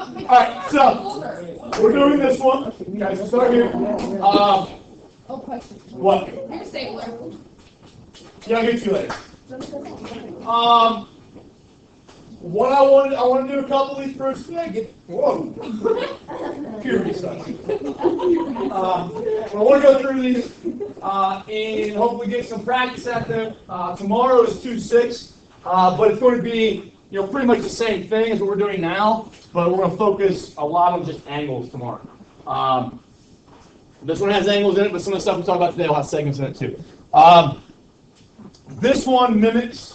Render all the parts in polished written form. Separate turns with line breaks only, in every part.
Alright, so we're doing this one. Guys, we'll start here.
Question.
What?
Your stapler.
Yeah, I'll get to you later. What I want to do a couple of these first. Whoa. Puberty stuff. I want to go through these and hopefully get some practice at them. Tomorrow is 2-6, but it's going to be pretty much the same thing as what we're doing now, but we're going to focus a lot on just angles tomorrow. This one has angles in it, but some of the stuff we talk about today will have segments in it too. This one mimics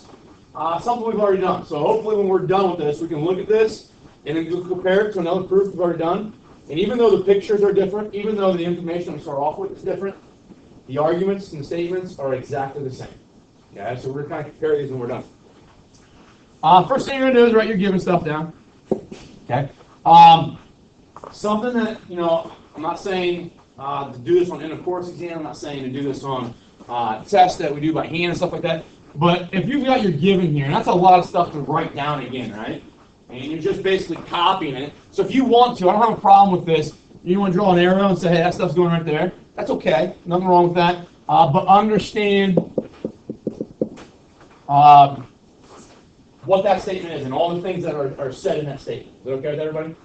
something we've already done. So hopefully when we're done with this, we can look at this and then compare it to another proof we've already done. And even though the pictures are different, even though the information we start off with is different, the arguments and the statements are exactly the same. Okay, so we're going to kind of compare these when we're done. First thing you're going to do is write your given stuff down. Okay. Something that, I'm not saying to do this on end of course exam. I'm not saying to do this on tests that we do by hand and stuff like that. But if you've got your given here, and that's a lot of stuff to write down again, right? And you're just basically copying it. So if you want to, I don't have a problem with this. You want to draw an arrow and say, hey, that stuff's going right there. That's okay. Nothing wrong with that. But understand what that statement is and all the things that are said in that statement. Is that okay with everybody?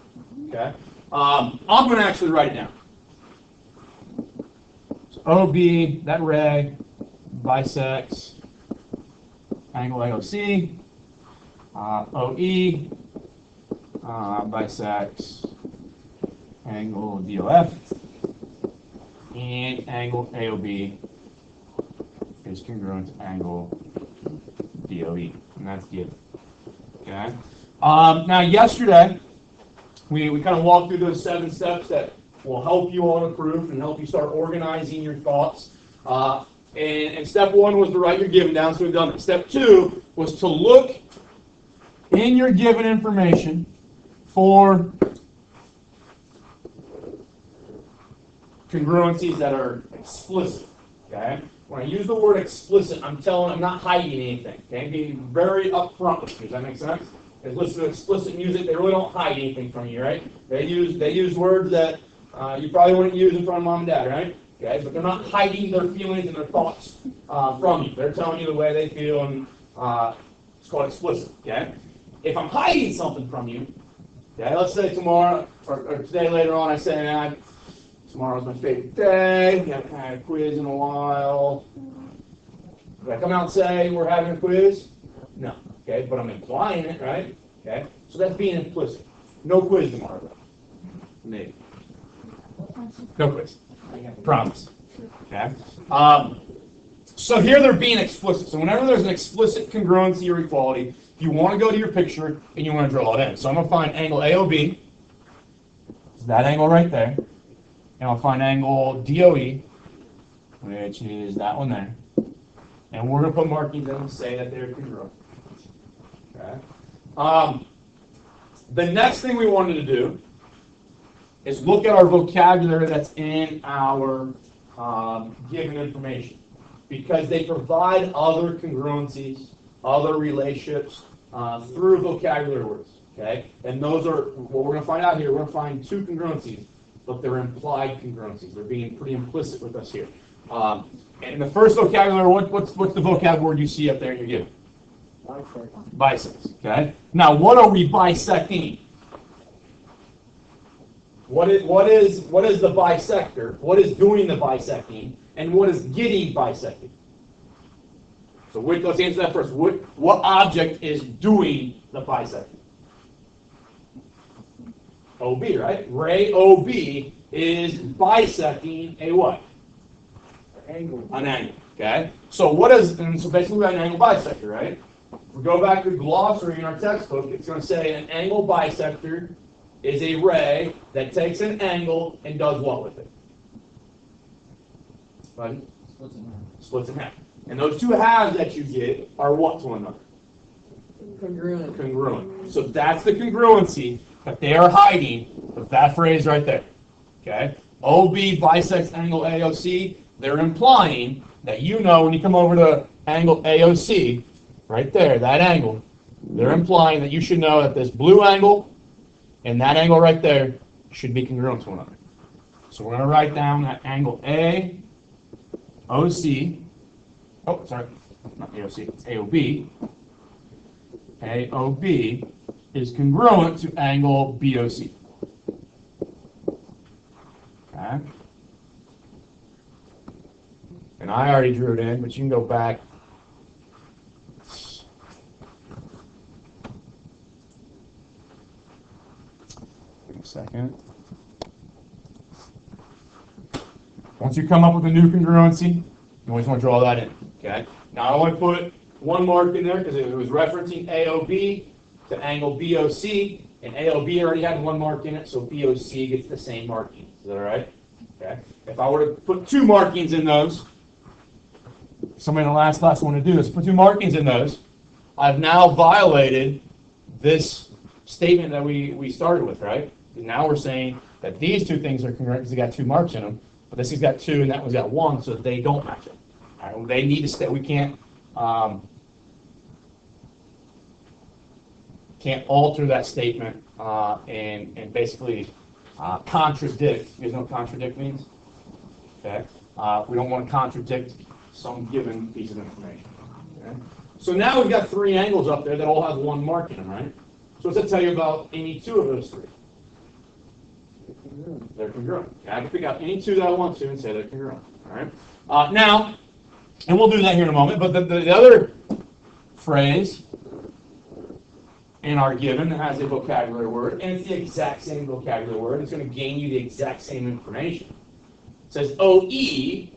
Okay. I'm going to actually write it down. So OB, that ray, bisects angle AOC. OE bisects angle DOF. And angle AOB is congruent to angle DOE. And that's given. Okay. Now, yesterday, we kind of walked through those 7 steps that will help you on a proof and help you start organizing your thoughts. And step 1 was to write your given down, so we've done that. Step 2 was to look in your given information for congruencies that are explicit. Okay. When I use the word explicit, I'm not hiding anything. Okay, being very upfront with you. Does that make sense? Because listen to explicit music, they really don't hide anything from you, right? They use words that you probably wouldn't use in front of mom and dad, right? Okay, but they're not hiding their feelings and their thoughts from you. They're telling you the way they feel, and it's called explicit. Okay, if I'm hiding something from you, okay, let's say tomorrow or today later on, I say, man, tomorrow's my favorite day. We haven't had a quiz in a while. Did I come out and say we're having a quiz? No. Okay, but I'm implying it, right? Okay, so that's being implicit. No quiz tomorrow. Maybe. No quiz. Promise. Okay. So here they're being explicit. So whenever there's an explicit congruency or equality, you want to go to your picture and you want to draw it in. So I'm going to find angle AOB. It's that angle right there. And I'll find angle DOE, which is that one there. And we're going to put markings in and say that they're congruent. Okay. The next thing we wanted to do is look at our vocabulary that's in our given information, because they provide other congruencies, other relationships through vocabulary words. Okay, and those are what we're going to find out here. We're going to find 2 congruencies, but they're implied congruencies. They're being pretty implicit with us here. And the first vocabulary, what's the vocab word you see up there in your given? Bisects. Okay. Now, what are we bisecting? What is the bisector? What is doing the bisecting? And what is getting bisected? So let's answer that first. What object is doing the bisecting? OB, right? Ray OB is bisecting a what? Angle. An angle. Okay. So so basically we got an angle bisector, right? If we go back to the glossary in our textbook, it's going to say an angle bisector is a ray that takes an angle and does what with it? Right? Splits in half. And those 2 halves that you get are what to one another?
Congruent.
Congruent. So that's the congruency that they are hiding with that phrase right there. Okay? OB bisects angle AOC. They're implying that when you come over to angle AOC, right there, that angle, they're implying that you should know that this blue angle and that angle right there should be congruent to one another. So we're going to write down that angle AOC. Oh, sorry, not AOC, it's AOB. AOB is congruent to angle BOC. Okay. And I already drew it in, but you can go back. Give me a second. Once you come up with a new congruency, you always want to draw that in. Okay. Now I only put one mark in there because it was referencing AOB to angle BOC, and AOB already had one mark in it, so BOC gets the same marking. Is that all right? Okay. If I were to put two markings in those, somebody in the last class wanted to do this, put two markings in those, I've now violated this statement that we started with, right? And now we're saying that these two things are congruent because they got two marks in them, but this has got two and that one's got one, so they don't match it. All right? They need to stay. We can't alter that statement and basically contradict. You guys know what contradict means? Okay. We don't want to contradict some given piece of information. Okay. So now we've got three angles up there that all have one mark in them, right? So what's that tell you about any two of those three? They're congruent. Okay, I can pick out any two that I want to and say they're congruent. All right. Now, and we'll do that here in a moment, but the other phrase in our given has a vocabulary word, and it's the exact same vocabulary word. It's going to gain you the exact same information. It says OE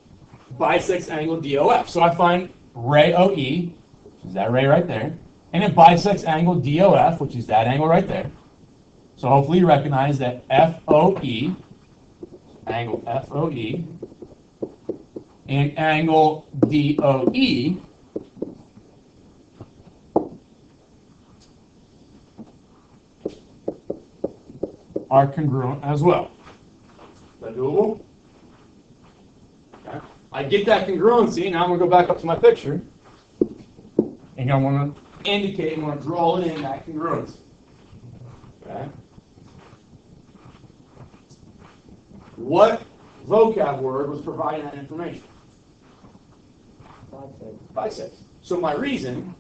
bisects angle DOF. So I find ray OE, which is that ray right there, and it bisects angle DOF, which is that angle right there. So hopefully you recognize that FOE, angle FOE, and angle DOE are congruent as well. Is that doable? Okay. I get that congruency. Now I'm going to go back up to my picture. And I'm going to indicate, I'm going to draw in that congruency. Okay. What vocab word was providing that information? Bisects. So my reason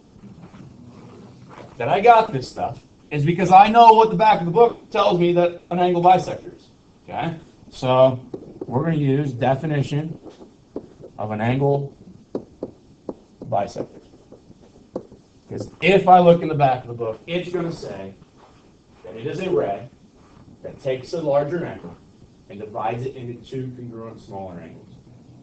that I got this stuff is because I know what the back of the book tells me that an angle bisector is. Okay? So we're going to use definition of an angle bisector. Because if I look in the back of the book, it's going to say that it is a ray that takes a larger angle and divides it into two congruent smaller angles.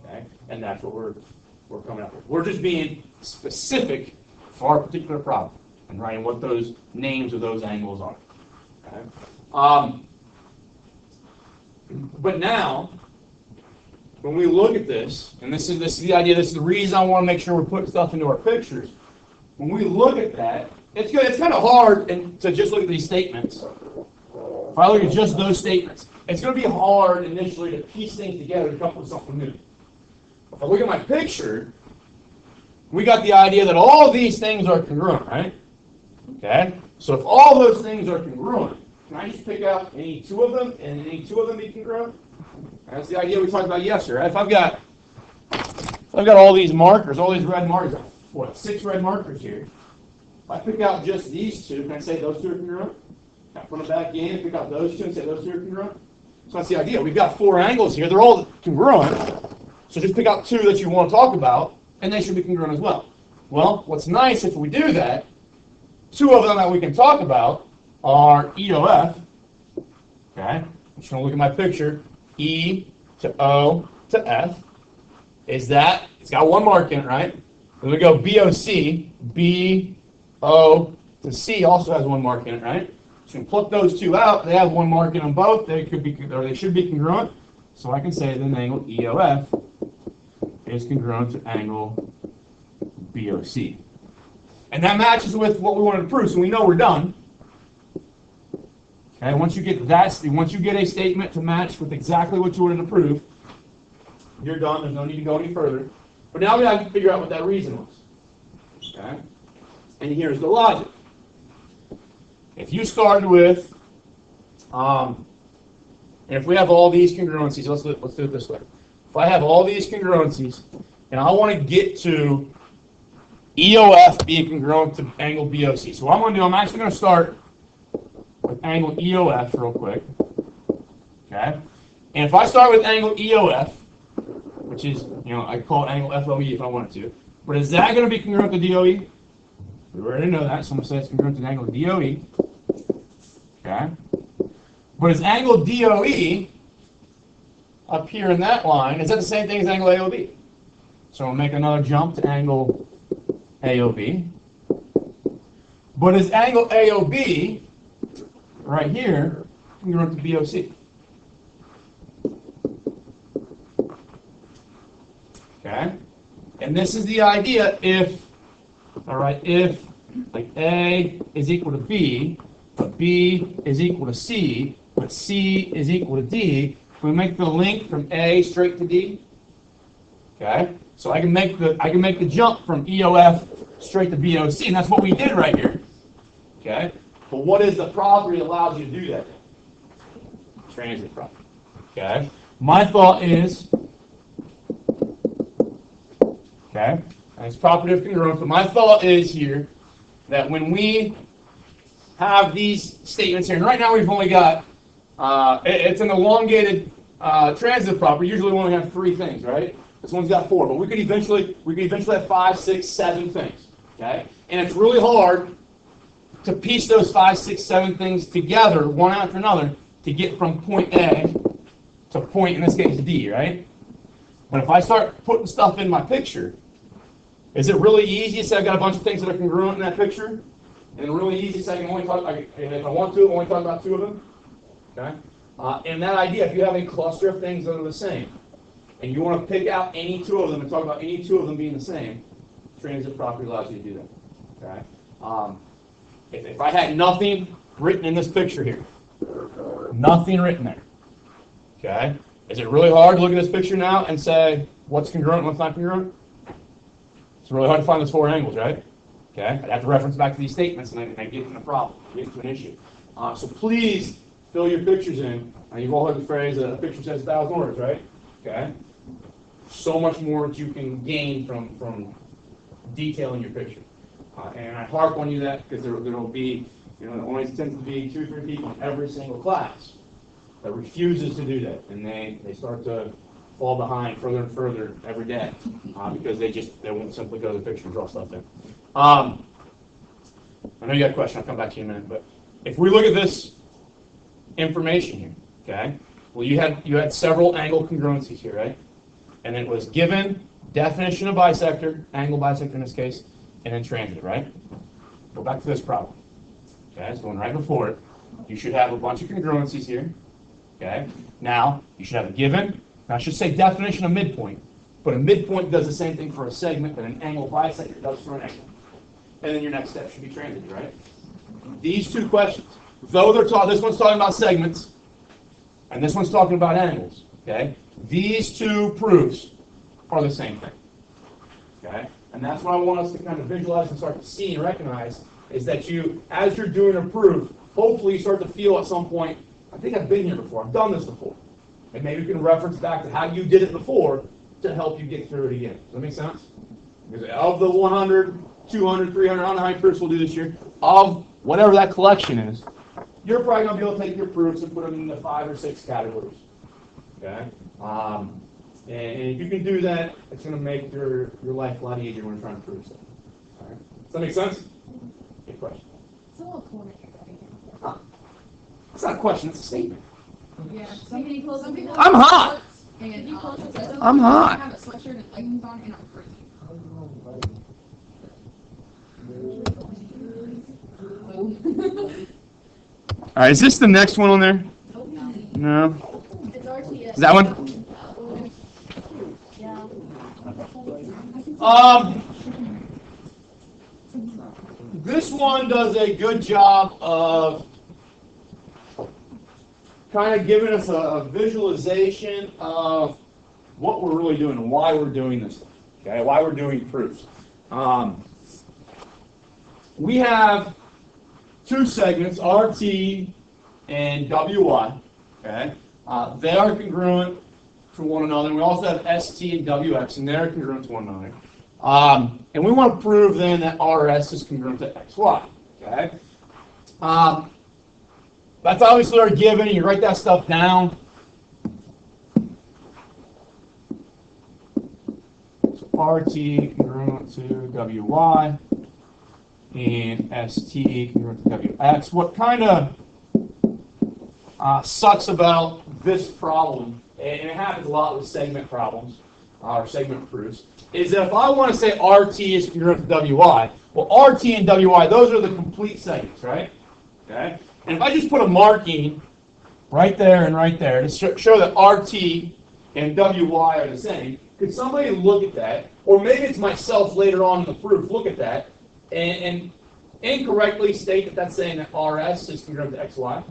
Okay? And that's what we're coming up with. We're just being specific for our particular problem and writing what those names of those angles are. Okay? But now, when we look at this, and this is the idea, this is the reason I want to make sure we're putting stuff into our pictures. When we look at that, it's kind of hard to just look at these statements. If I look at just those statements, it's going to be hard initially to piece things together to come up with something new. If I look at my picture, we got the idea that all of these things are congruent, right? Okay? So if all those things are congruent, can I just pick out any two of them and any two of them be congruent? That's the idea we talked about yesterday, right? If I've got all these markers, all these red markers, what, 6 red markers here. If I pick out just these two, can I say those two are congruent? Can I put them back in and pick out those two and say those two are congruent? So that's the idea. We've got 4 angles here. They're all congruent. So just pick out 2 that you want to talk about, and they should be congruent as well. Well, what's nice if we do that, 2 of them that we can talk about are EOF. Okay? I'm just going to look at my picture. E to O to F. Is that, it's got 1 mark in it, right? Then we go BOC. B, O to C also has 1 mark in it, right? So you can pluck those 2 out. They have 1 mark in them both. They could be, or they should be congruent. So I can say then angle EOF is congruent to angle BOC. And that matches with what we wanted to prove, so we know we're done. Okay, once you get a statement to match with exactly what you wanted to prove, you're done. There's no need to go any further. But now we have to figure out what that reason was. Okay? And here's the logic. If you started with And if we have all these congruencies, let's do it this way. If I have all these congruencies, and I want to get to EOF being congruent to angle BOC. So what I'm going to do, I'm actually going to start with angle EOF real quick. Okay? And if I start with angle EOF, which is, I call it angle FOE if I wanted to, but is that going to be congruent to DOE? We already know that, so I'm going to say it's congruent to angle DOE. Okay? But is angle DOE up here in that line, is that the same thing as angle AOB? So we'll make another jump to angle AOB. But is angle AOB right here congruent to BOC? Okay? And this is the idea if like A is equal to B, but B is equal to C, but C is equal to D, we make the link from A straight to D. Okay? So I can make the jump from EOF straight to BOC, and that's what we did right here. Okay? But what is the property that allows you to do that? Transit property. Okay? My thought is, okay, and it's property of congruence, but my thought is here that when we have these statements here, and right now we've only got, it's an elongated transitive property. Usually we only have 3 things, right? This one's got 4, but we could eventually have 5, 6, 7 things, okay? And it's really hard to piece those 5, 6, 7 things together, one after another, to get from point A to point, in this case, D, right? But if I start putting stuff in my picture, is it really easy to say I've got a bunch of things that are congruent in that picture? And really easy to say I can only talk, if I want to, only talk about 2 of them? Okay? And that idea, if you have a cluster of things that are the same, and you want to pick out any 2 of them and talk about any 2 of them being the same, transitive property allows you to do that. Okay? If I had nothing written in this picture here, nothing written there, okay? Is it really hard to look at this picture now and say what's congruent and what's not congruent? It's really hard to find those 4 angles, right? Okay? I'd have to reference back to these statements and I get into a problem, get into an issue. So please fill your pictures in. You've all heard the phrase, a picture says 1,000 words, right? Okay? So much more that you can gain from detailing your picture. And I harp on you that because there will be, there always tends to be 2 or 3 people in every single class that refuses to do that. And they start to fall behind further and further every day because they won't simply go to the picture and draw stuff in. I know you got a question. I'll come back to you in a minute. But if we look at this information here, okay? Well, you had several angle congruencies here, right? And it was given definition of bisector, angle bisector in this case, and then transitive, right? Go back to this problem. Okay, it's going right before it. You should have a bunch of congruencies here. Okay? Now, you should have a given. Now, I should say definition of midpoint, but a midpoint does the same thing for a segment that an angle bisector does for an angle. And then your next step should be transitive, right? These 2 questions, though this one's talking about segments, and this one's talking about angles, okay? These 2 proofs are the same thing, okay? And that's what I want us to kind of visualize and start to see and recognize is that as you're doing a proof, hopefully you start to feel at some point, I think I've been here before, I've done this before. And maybe you can reference back to how you did it before to help you get through it again. Does that make sense? Because of the 100, 200, 300, I don't know how many proofs we'll do this year, of whatever that collection is, you're probably going to be able to take your proofs and put them into 5 or 6 categories. Okay? And if you can do that, it's going to make your life a lot easier when you're trying to prove stuff. All right? Does that make sense? Good question.
It's a little cold in here.
It's not a question, it's a statement.
Yeah. Some people
I'm hot.
And
I'm hot.
I have a sweatshirt and leggings on and I'm freezing.
All right, is this the next one on there? No.
It's RTS.
Is that one?
Yeah.
This one does a good job of kind of giving us a visualization of what we're really doing and why we're doing this, okay? Why we're doing proofs. We have 2 segments, RT and WY, okay, they are congruent to one another. We also have ST and WX, and they're congruent to one another. And we want to prove then that RS is congruent to XY, okay? That's obviously our given. You write that stuff down. So RT congruent to WY and ST congruent to WX. What kind of sucks about this problem, and it happens a lot with segment problems, or segment proofs, is that if I want to say RT is congruent to WY, well, RT and WY, those are the complete segments, right? Okay? And if I just put a marking right there and right there to show that RT and WY are the same, could somebody look at that, or maybe it's myself later on in the proof, look at that, and incorrectly state that that's saying that RS is congruent to XY?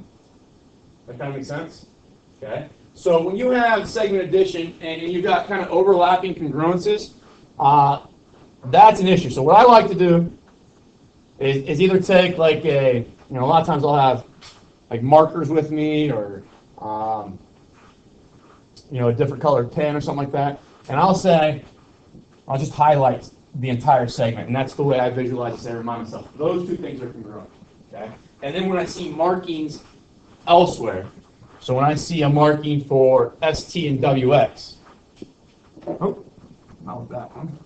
That kind of makes sense? Okay? So when you have segment addition and you've got kind of overlapping congruences, that's an issue. So what I like to do is either take like a lot of times I'll have like markers with me or, a different colored pen or something like that. And I'll just highlight the entire segment. And that's the way I visualize it. I remind myself, those two things are congruent. Okay? And then when I see markings elsewhere, so when I see a marking for ST and WX, not with that one.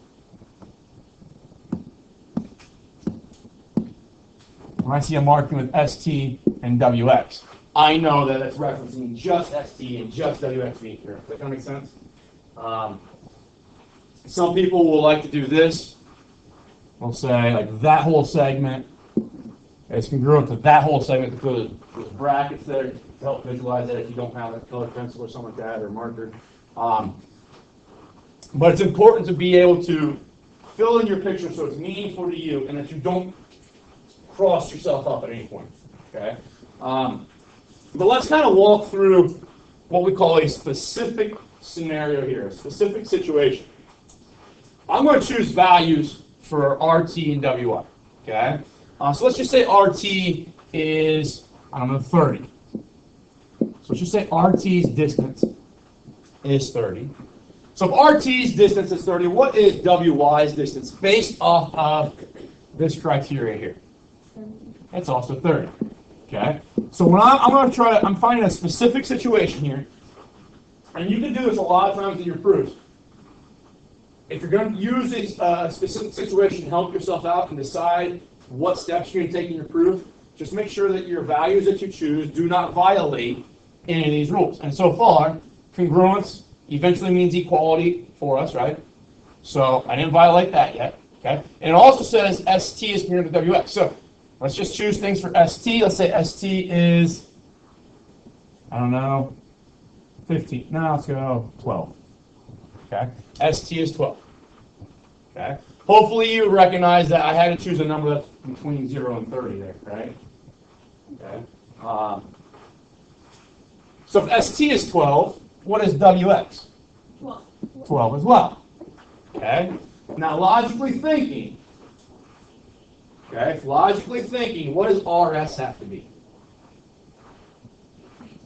When I see a marking with ST and WX, I know that it's referencing just ST and just WX being here. Does that make sense? Some people will like to do this. They'll say like that whole segment is congruent to that whole segment. To put those brackets there to help visualize it if you don't have a colored pencil or something like that or marker. But it's important to be able to fill in your picture so it's meaningful to you and that you don't cross yourself up at any point. Okay? But let's kind of walk through what we call a specific scenario here, a specific situation. I'm going to choose values for RT and WI. Okay? So let's just say RT is, 30. So let's just say RT's distance is 30. So if RT's distance is 30, what is WY's distance based off of this criteria here? It's also 30. Okay? So when I'm finding a specific situation here, and you can do this a lot of times in your proofs. If you're going to use a specific situation to help yourself out and decide what steps you're going to take in your proof, just make sure that your values that you choose do not violate any of these rules. And so far, congruence eventually means equality for us, right? So I didn't violate that yet. Okay? And it also says ST is congruent to WX. So let's just choose things for ST. Let's say ST is, 15. No, let's go 12. Okay? ST is 12. Okay? Hopefully you recognize that I had to choose a number that's between 0 and 30 there, right? Okay? So if ST is 12, what is WX?
12.
12 as well. Okay? Now logically thinking, what does RS have to be?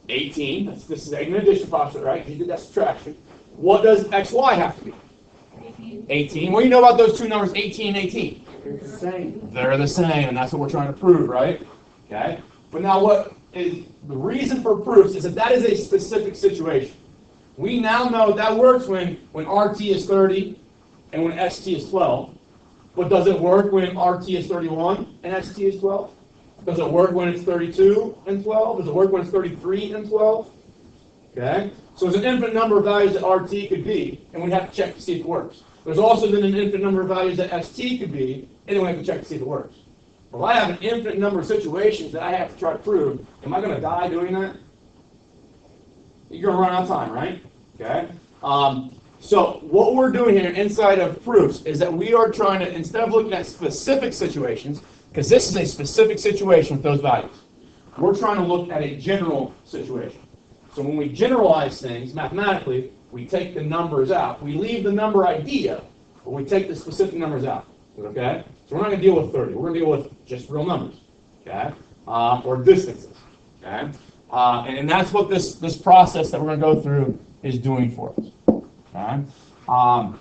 18. This is an addition postulate, right? You did that subtraction. What does XY have to be? 18. What do you know about those two numbers, 18 and 18?
They're the same.
They're the same, and that's what we're trying to prove, right? Okay? But now what is the reason for proofs is that is a specific situation. We now know that works when RT is 30 and when ST is 12. But does it work when RT is 31 and ST is 12? Does it work when it's 32 and 12? Does it work when it's 33 and 12? Okay? So there's an infinite number of values that RT could be, and we have to check to see if it works. There's also then an infinite number of values that ST could be, and then we have to check to see if it works. Well, I have an infinite number of situations that I have to try to prove. Am I going to die doing that? You're going to run out of time, right? Okay? So what we're doing here inside of proofs is that we are trying to, instead of looking at specific situations, because this is a specific situation with those values, we're trying to look at a general situation. So when we generalize things mathematically, we take the numbers out. We leave the number idea, but we take the specific numbers out. Okay? So we're not going to deal with 30. We're going to deal with just real numbers. Okay? Or distances. Okay? And that's what this process that we're going to go through is doing for us. Okay?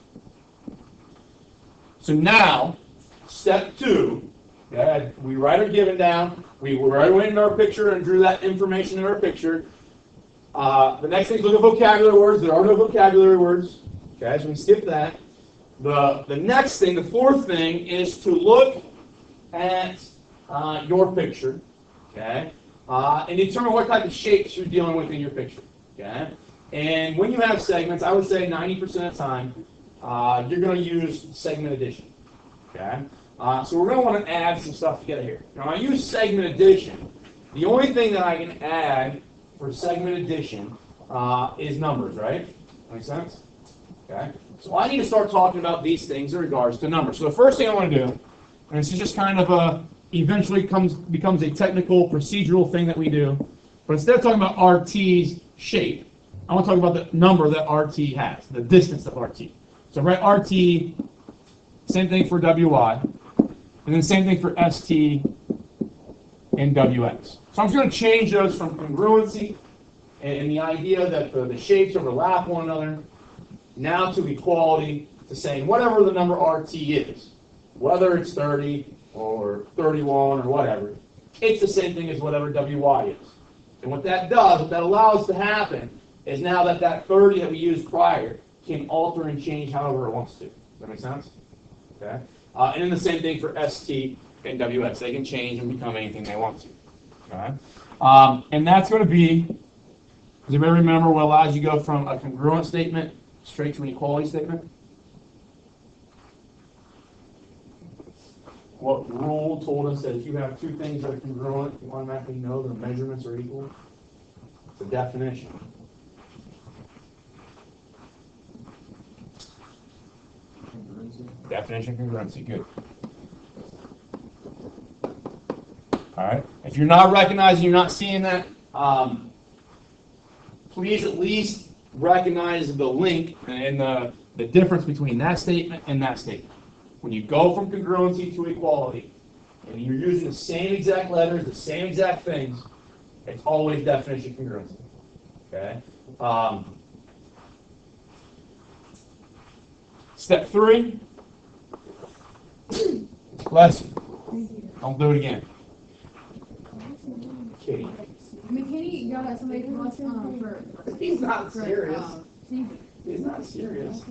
So now, step 2, okay, we write our given down. We write away in our picture and drew that information in our picture. The next thing is look at vocabulary words. There are no vocabulary words. Okay, so we skip that. The next thing, the fourth thing, is to look at your picture, okay, and determine what type of shapes you're dealing with in your picture, okay. And when you have segments, I would say 90% of the time, you're going to use segment addition, okay. So we're going to want to add some stuff together here. Now, when I use segment addition, the only thing that I can add for segment addition is numbers, right? Make sense? Okay. So I need to start talking about these things in regards to numbers. So the first thing I want to do, and this is just kind of eventually becomes a technical procedural thing that we do, but instead of talking about RT's shape, I want to talk about the number that RT has, the distance of RT. So write RT, same thing for WY, and then same thing for ST and WX. So I'm just going to change those from congruency and the idea that the shapes overlap one another, now to equality, to saying whatever the number RT is, whether it's 30 or 31 or whatever, it's the same thing as whatever WY is. And what that does, what that allows to happen, is now that 30 that we used prior can alter and change however it wants to. Does that make sense? Okay. And then the same thing for ST and WX. They can change and become anything they want to. Okay. And that's going to be, does anybody remember what allows you to go from a congruent statement straight to an equality statement? What rule told us that if you have two things that are congruent, you automatically know their measurements are equal? It's a definition. Definition congruency, good. All right. If you're not recognizing, you're not seeing that, please at least recognize the link and the difference between that statement and that statement. When you go from congruency to equality, and you're using the same exact letters, the same exact things, it's always definition congruency. Okay. Step 3. Lesson. Don't do it again. Katie.
McKinney got somebody from us for.
He's not serious.
Sneezing.
He's not serious.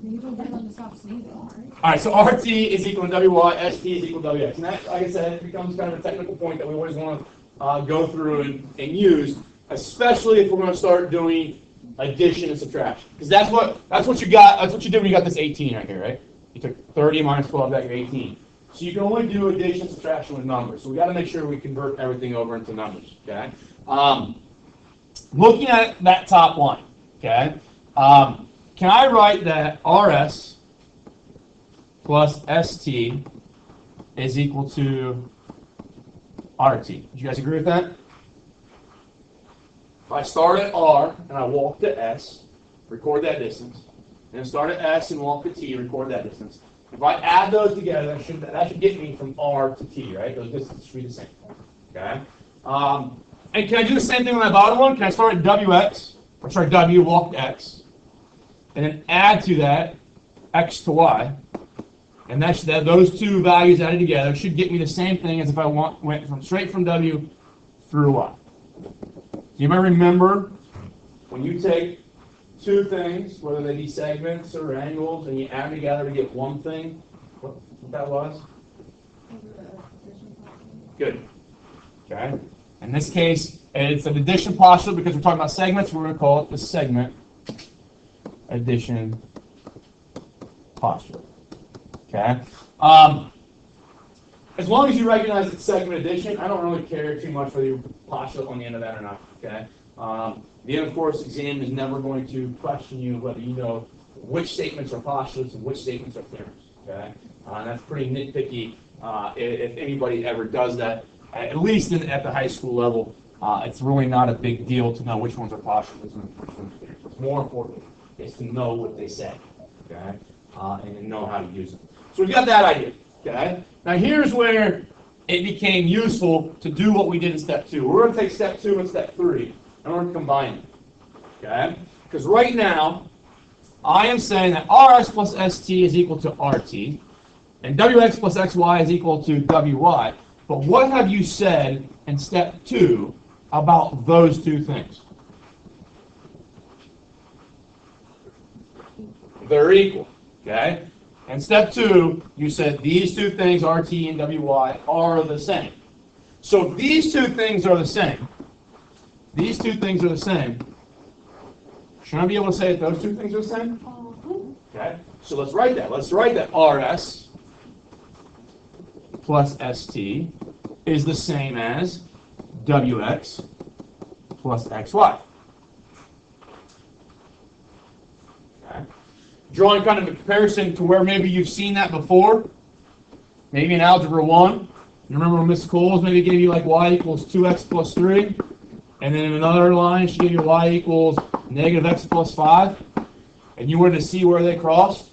You told them to stop sneezing, right?
All right, so RT is equal to WY, ST is equal to WX. And that, like I said, it becomes kind of a technical point that we always want to go through and use, especially if we're going to start doing addition and subtraction. Because that's what you got. That's what you did when you got this 18 right here, right? You took 30 minus 12, got your 18. So you can only do addition and subtraction with numbers. So we got to make sure we convert everything over into numbers. Okay. Looking at that top line. Okay. Can I write that RS plus ST is equal to RT? Do you guys agree with that? If I start at R and I walk to S, record that distance, and start at S and walk to T, record that distance. If I add those together, that should get me from R to T, right? Those distances should be the same. Okay. And can I do the same thing on that bottom one? Can I start at WX, or sorry, W, walk to X, and then add to that X to Y, and those two values added together should get me the same thing as if I went straight from W through Y. Do you remember when you take two things, whether they be segments or angles, and you add them together to get one thing, what that was? Good. Okay. In this case, it's an addition postulate because we're talking about segments. We're going to call it the segment addition postulate. Okay. As long as you recognize it's segment addition, I don't really care too much whether you postulate on the end of that or not. Okay. The end of course exam is never going to question you whether you know which statements are postulates and which statements are theorems. Okay. And that's pretty nitpicky. If anybody ever does that, at least at the high school level, it's really not a big deal to know which ones are postulates and which ones are theorems. What's more important is to know what they say, okay, and know how to use them. So we've got that idea, okay. Now here's where it became useful to do what we did in step 2. We're going to take step 2 and step 3, and we're going to combine them. Okay? Because right now, I am saying that Rs plus St is equal to Rt, and Wx plus Xy is equal to Wy. But what have you said in step 2 about those two things? They're equal. Okay? In step 2, you said these two things, Rt and Wy, are the same. So if these two things are the same, these two things are the same, shouldn't I be able to say that those two things are the same? Okay, so let's write that. Let's write that Rs plus St is the same as Wx plus Xy. Okay. Drawing kind of a comparison to where maybe you've seen that before, maybe in Algebra 1. You remember when Ms. Coles maybe gave you like y equals 2x plus 3, and then in another line she gave you y equals negative x plus 5, and you wanted to see where they crossed?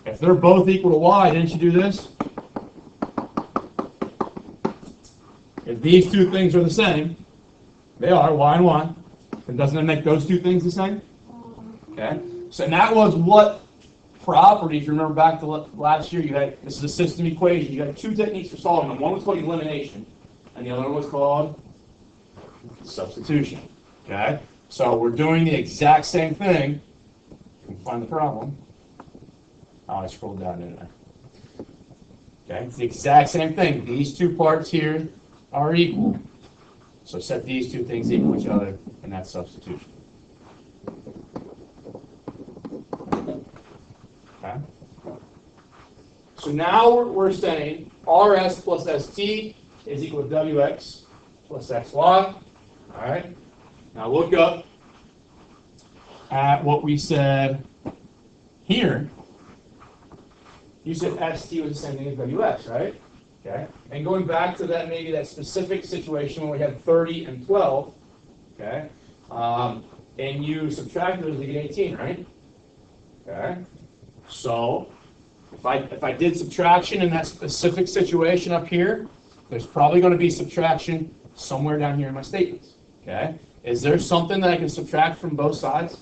If they're both equal to y, didn't you do this? If these two things are the same, they are, y and y, then doesn't it make those two things the same? Okay, so that was what properties, you remember back to last year, you had, this is a system equation, you had two techniques for solving them. One was called elimination, and the other one was called substitution. Okay, so we're doing the exact same thing. You can find the problem. Oh, I scrolled down, didn't I? Okay, it's the exact same thing. These two parts here are equal. So set these two things equal to each other, and that's substitution. Okay. So now we're saying Rs plus St is equal to Wx plus Xy. All right. Now look up at what we said here. You said St was the same thing as Ws, right? Okay. And going back to that, maybe that specific situation when we had 30 and 12, okay, and you subtracted those to get 18, right? Okay. So if I did subtraction in that specific situation up here, there's probably going to be subtraction somewhere down here in my statements. Okay. Is there something that I can subtract from both sides?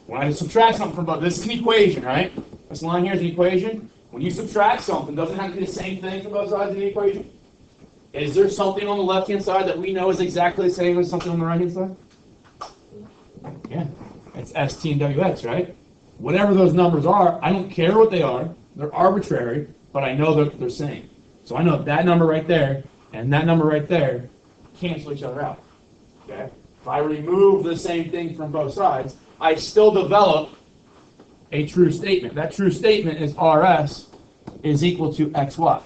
When I subtract something from both, this is an equation, right? This line here is an equation. When you subtract something, doesn't it have to be the same thing from both sides of the equation? Is there something on the left-hand side that we know is exactly the same as something on the right-hand side? Yeah, it's St and Wx, right? Whatever those numbers are, I don't care what they are. They're arbitrary, but I know they're same. So I know that number right there and that number right there cancel each other out. Okay? If I remove the same thing from both sides, I still develop a true statement. That true statement is Rs is equal to Xy.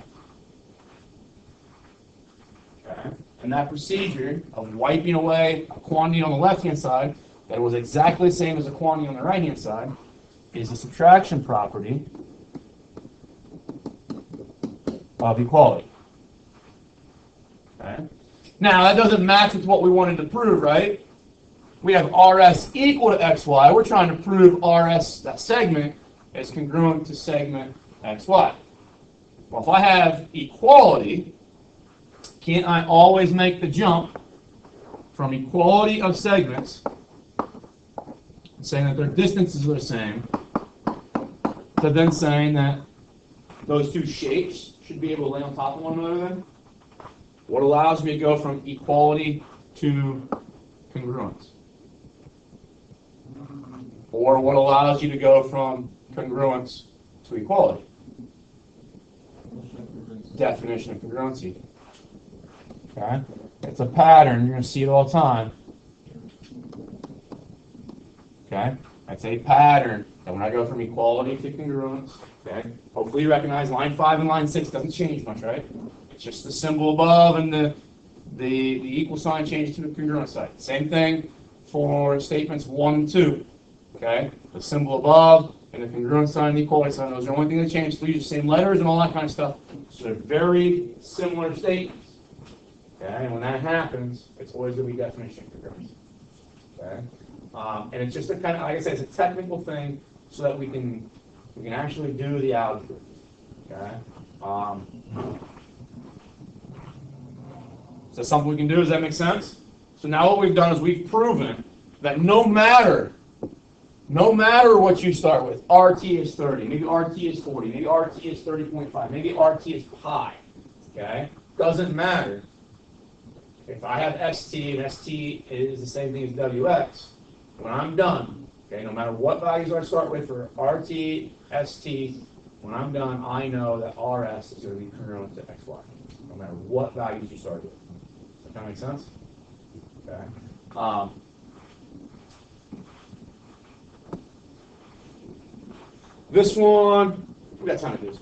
Okay? And that procedure of wiping away a quantity on the left-hand side that was exactly the same as a quantity on the right-hand side is a subtraction property of equality. Okay? Now, that doesn't match with what we wanted to prove, right? We have Rs equal to Xy. We're trying to prove Rs, that segment, is congruent to segment Xy. Well, if I have equality, can't I always make the jump from equality of segments, saying that their distances are the same, to then saying that those two shapes should be able to lay on top of one another then? What allows me to go from equality to congruence? Or what allows you to go from congruence to equality? Definition of congruency. Okay? It's a pattern. You're going to see it all the time. Okay? That's a pattern. And when I go from equality to congruence, okay? Hopefully you recognize line 5 and line 6 doesn't change much, right? It's just the symbol above and the equal sign changes to the congruent side. Same thing for statements 1 and 2. Okay? The symbol above and the congruent sign and the equality sign, those are the only thing that change. So we use the same letters and all that kind of stuff. So they're very similar statements. Okay? And when that happens, it's always going to be definition of congruence. Okay? And it's just a kind of, like I said, it's a technical thing so that we can actually do the algebra. Okay? Is that something we can do? Does that make sense? So now what we've done is we've proven that no matter what you start with, RT is 30, maybe RT is 40, maybe RT is 30.5, maybe RT is pi, okay? Doesn't matter. If I have ST and ST is the same thing as WX, when I'm done, okay, no matter what values I start with for RT, ST, when I'm done, I know that RS is going to be congruent to XY, no matter what values you start with. Does that make sense? Okay. This one, we got time to do this.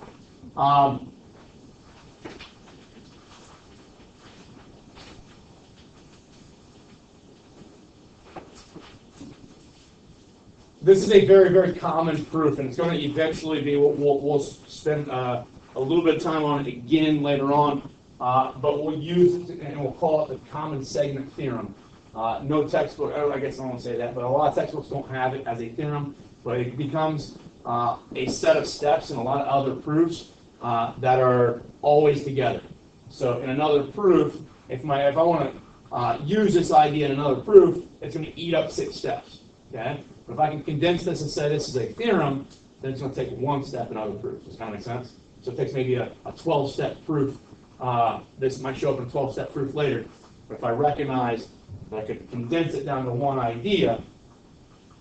This is a very, very common proof, and it's going to eventually be, we'll spend a little bit of time on it again later on, but we'll use it, and we'll call it the common segment theorem. No textbook, I guess I won't say that, but a lot of textbooks don't have it as a theorem, but it becomes a set of steps in a lot of other proofs that are always together. So in another proof, if I want to use this idea in another proof, it's going to eat up 6 steps. Okay? But if I can condense this and say this is a theorem, then it's going to take 1 step in other proofs. Does that kind of make sense? So it takes maybe a 12-step proof. This might show up in a 12-step proof later. But if I recognize that I could condense it down to one idea,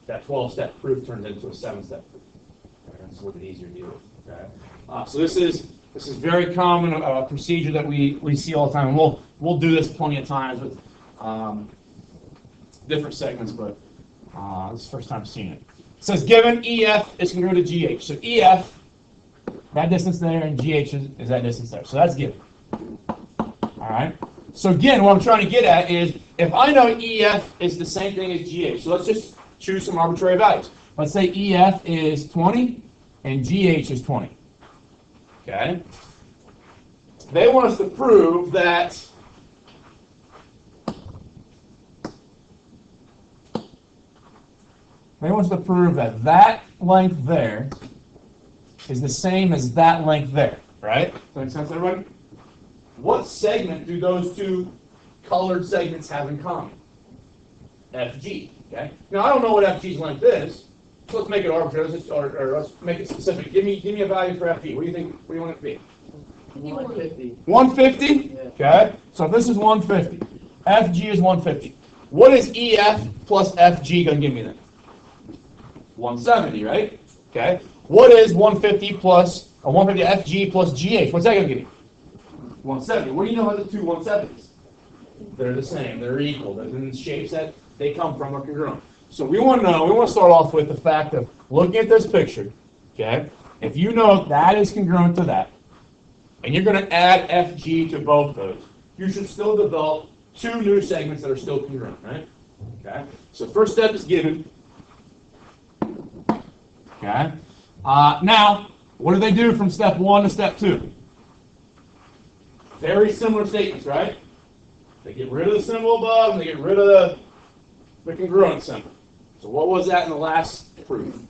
that 12-step proof turns into a 7-step proof. Okay? That's a little bit easier to deal with. Okay? So this is very common procedure that we see all the time. And we'll do this plenty of times with different segments, but this is the first time seeing it. It says given EF is congruent to GH. So EF, that distance there, and GH is that distance there. So that's given. All right? So again, what I'm trying to get at is if I know EF is the same thing as GH, so let's just choose some arbitrary values. Let's say EF is 20 and GH is 20. Okay? They want us to prove that that length there is the same as that length there, right? Does that make sense, everybody? What segment do those two colored segments have in common? FG, okay? Now, I don't know what FG's length is, so let's make it arbitrary, or let's make it specific. Give me a value for FG. What do you think? What do you want it to be?
150.
150?
Yeah.
Okay, so if this is 150, FG is 150. What is EF plus FG going to give me then? 170, right? Okay. What is 150 plus 150 FG plus GH? What's that going to give me? 170. What do you know about the two 170s? They're the same. They're equal. They're in the shapes that they come from are congruent. So we want to start off with the fact of looking at this picture. Okay. If you know that is congruent to that, and you're going to add FG to both those, you should still develop 2 new segments that are still congruent, right? Okay. So first step is given. Okay. Now, what do they do from step 1 to step 2? Very similar statements, right? They get rid of the symbol above, and they get rid of the congruent symbol. So what was that in the last proof?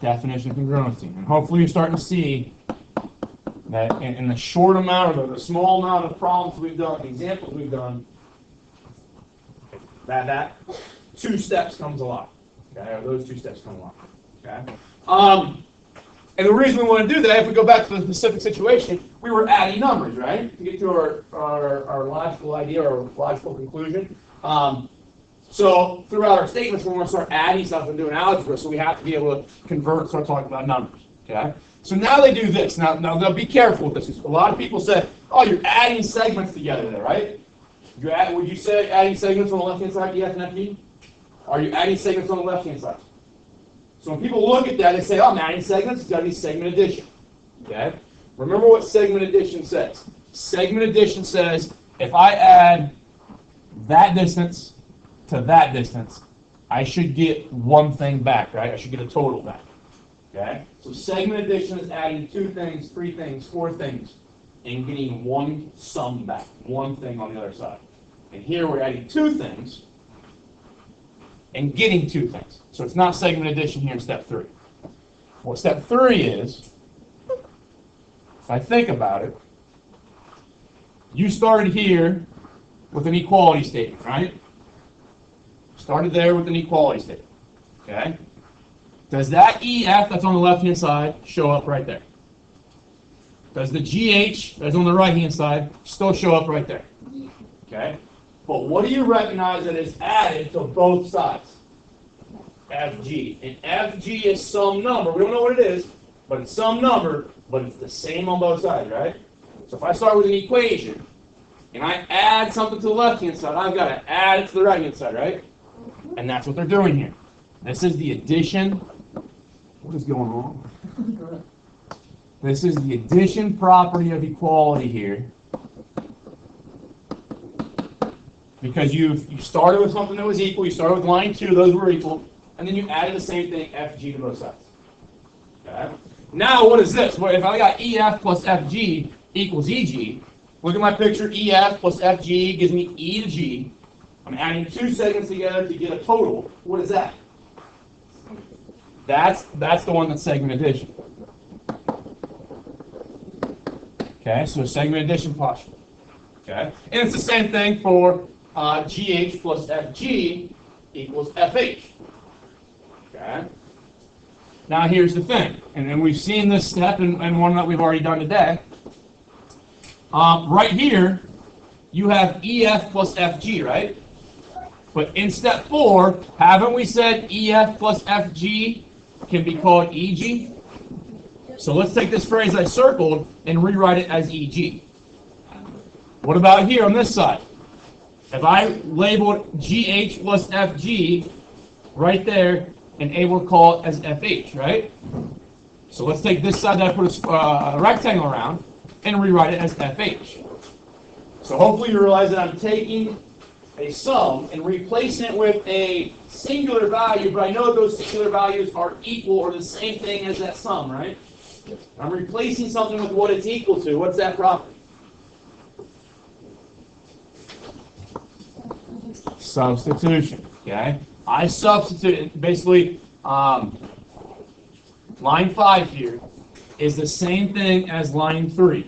Definition of congruency. And hopefully you're starting to see that in the short amount or the small amount of problems we've done, examples we've done, that 2 steps comes along. Okay, or those 2 steps come along. Okay. And the reason we want to do that, if we go back to the specific situation, we were adding numbers, right, to get to our logical idea or logical conclusion. So throughout our statements, we want to start adding stuff and doing algebra, so we have to be able to convert, start talking about numbers. Okay. So now they do this. Now they'll be careful with this. A lot of people say, "Oh, you're adding segments together there, right?" Would you say adding segments on the left-hand side, EF and FG? Are you adding segments on the left-hand side? So when people look at that, they say, "Oh, I'm adding segments. It's got to be segment addition." Okay. Remember what segment addition says. Segment addition says if I add that distance to that distance, I should get one thing back, right? I should get a total back. Okay? So segment addition is adding 2 things, 3 things, 4 things, and getting one sum back, one thing on the other side. And here we're adding 2 things and getting 2 things. So it's not segment addition here in step 3. What step 3 is I think about it, you started here with an equality statement, right? Started there with an equality statement, okay? Does that EF that's on the left-hand side show up right there? Does the GH that's on the right-hand side still show up right there? Okay? But what do you recognize that is added to both sides? FG. And FG is some number. We don't know what it is, but it's some number, but it's the same on both sides, right? So if I start with an equation, and I add something to the left-hand side, I've got to add it to the right-hand side, right? And that's what they're doing here. This is the addition. What is going on? This is the addition property of equality here. Because you started with something that was equal, you started with line 2, those were equal, and then you added the same thing, FG to both sides. Okay? Now what is this? Well, if I got EF plus FG equals EG, look at my picture, EF plus FG gives me E to G. I'm adding two segments together to get a total. What is that? That's the one that's segment addition. Okay, so segment addition postulate. Okay, and it's the same thing for GH plus FG equals FH. Okay. Now here's the thing, and we've seen this step and one that we've already done today. Right here, you have EF plus FG, right? But in step 4, haven't we said EF plus FG can be called EG? So let's take this phrase I circled and rewrite it as EG. What about here on this side? If I labeled GH plus FG right there and able to call it as FH, right? So let's take this side that I put a rectangle around and rewrite it as FH. So hopefully you realize that I'm taking a sum and replacing it with a singular value, but I know those singular values are equal or the same thing as that sum, right? I'm replacing something with what it's equal to. What's that property? Substitution. Okay? I substitute, basically, line 5 here is the same thing as line 3.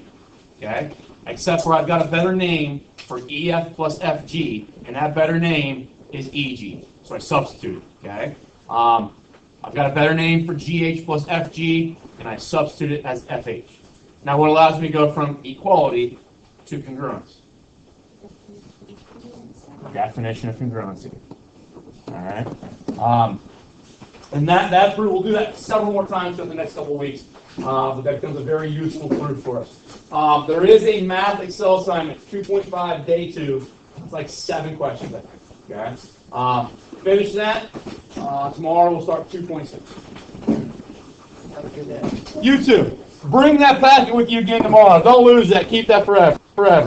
Okay? Except for I've got a better name for EF plus FG, and that better name is EG. So I substitute it. Okay? I've got a better name for GH plus FG, and I substitute it as FH. Now what allows me to go from equality to congruence? Definition of congruency. All right. And that proof, we'll do that several more times in the next couple of weeks. But that becomes a very useful proof for us. There is a math Excel assignment, 2.5, day 2. It's like 7 questions, I think. Okay. Finish that. Tomorrow we'll start 2.6.
Have a good day.
You too. Bring that packet with you again tomorrow. Don't lose that. Keep that forever.